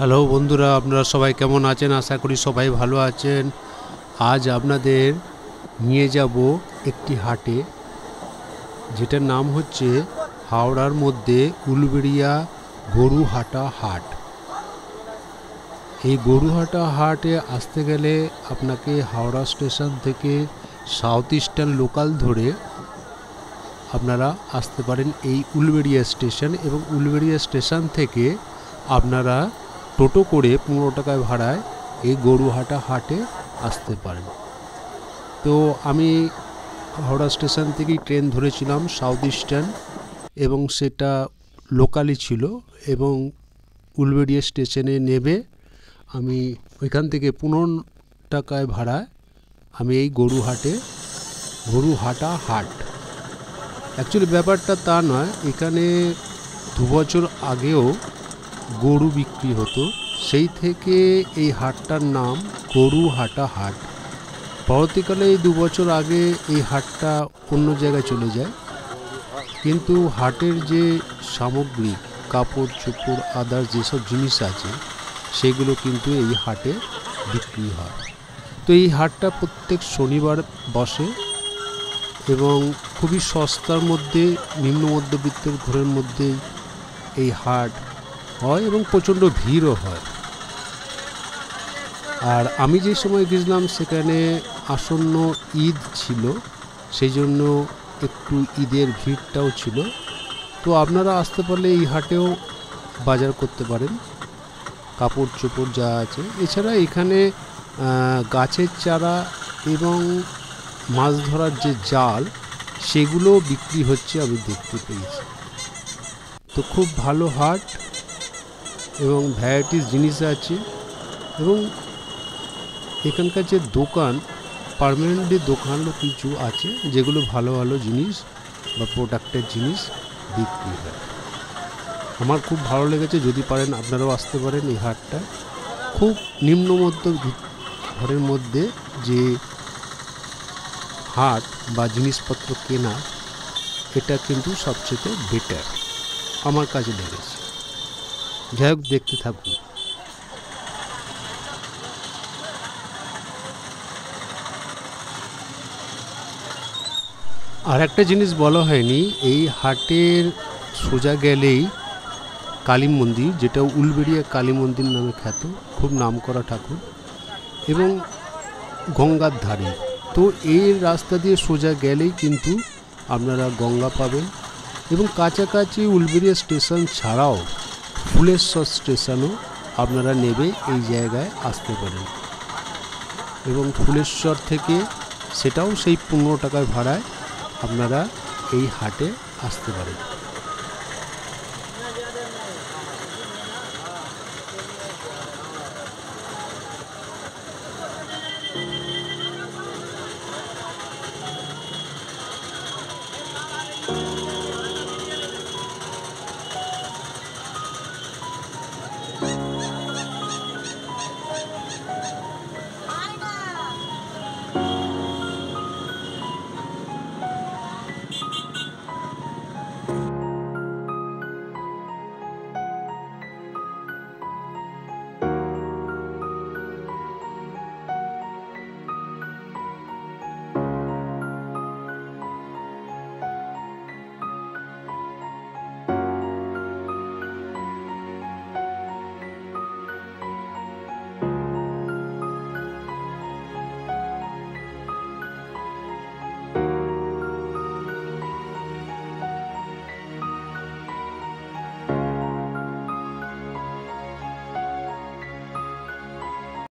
Hello বন্ধুরা, আপনারা সবাই কেমন আছেন? আশা করি সবাই ভালো আছেন। আজ আপনাদের নিয়ে যাব একটি হাটে, যেটার নাম হচ্ছে হাওড়ার মধ্যে উলুবেড়িয়া গরুহাটা হাট। এই গরুহাটা হাটে আসতে গেলে আপনাকে হাওড়া স্টেশন থেকে সাউথ ইস্টার্ন লোকাল ধরে আপনারা আসতে পারেন এই উলুবেড়িয়া স্টেশন, এবং উলুবেড়িয়া স্টেশন থেকে আপনারা টোটো করে 15 টাকায় ভাড়ায় এই গরুহাটা হাটে আসতে পারেন। তো আমি হাওড়া স্টেশন থেকেই ট্রেন ধরেছিলাম সাউথ ইস্টার্ন, এবং সেটা লোকালই ছিল, এবং উলুবেড়িয়া স্টেশনে নেবে আমি ওইখান থেকে 15 টাকায় ভাড়ায় আমি এই গরুহাটা হাট। অ্যাকচুয়ালি ব্যাপারটা তা নয়, এখানে 2 বছর আগেও গরু বিক্রি হতো, সেই থেকে এই হাটটার নাম গরুহাটা হাট। পরবর্তীকালে এই 2 বছর আগে এই হাটটা অন্য জায়গায় চলে যায়, কিন্তু হাটের যে সামগ্রী, কাপড় চোপড় আদার যেসব জিনিস আছে সেগুলো কিন্তু এই হাটে বিক্রি হয়। তো এই হাটটা প্রত্যেক শনিবার বসে, এবং খুবই সস্তার মধ্যে, নিম্ন মধ্যবিত্তের ঘরের মধ্যেই এই হাট হয়, এবং প্রচণ্ড ভিড়ও হয়। আর আমি যে সময় গেছিলাম সেখানে আসন্ন ঈদ ছিল, সেই জন্য একটু ঈদের ভিড়টাও ছিল। তো আপনারা আসতে পারলে এই হাটেও বাজার করতে পারেন, কাপড় চোপড় যা আছে। এছাড়া এখানে গাছের চারা এবং মাছ ধরার যে জাল, সেগুলো বিক্রি হচ্ছে, আমি দেখতে পেয়েছি। তো খুব ভালো হাট, এবং ভ্যারাইটিস জিনিস আছে, এবং এখানকার যে দোকান, পার্মানেন্টলি দোকানও কিছু আছে যেগুলো ভালো ভালো জিনিস বা প্রোডাক্টের জিনিস বিক্রি হয়। আমার খুব ভালো লেগেছে, যদি পারেন আপনারাও আসতে পারেন এই হাটটা। খুব নিম্ন মধ্যবিত্ত ঘরের মধ্যে যে হাট বা জিনিসপত্র কেনা, এটা কিন্তু সবচেয়ে বেটার আমার কাছে লেগেছে। যাই হোক, দেখতে থাকুন। আর একটা জিনিস বলা হয়নি, এই হাটের সোজা গেলেই কালী মন্দির, যেটা উলুবেড়িয়া কালী মন্দির নামে খ্যাত, খুব নামকরা ঠাকুর, এবং গঙ্গার ধারে। তো এই রাস্তা দিয়ে সোজা গেলেই কিন্তু আপনারা গঙ্গা পাবেন, এবং কাছাকাছি উলুবেড়িয়া স্টেশন ছাড়াও ফুলেশ্বর স্টেশনও আপনারা নেবে এই জায়গায় আসতে পারেন, এবং ফুলেশ্বর থেকে সেটাও সেই 15 টাকায় ভাড়ায় আপনারা এই হাটে আসতে পারেন।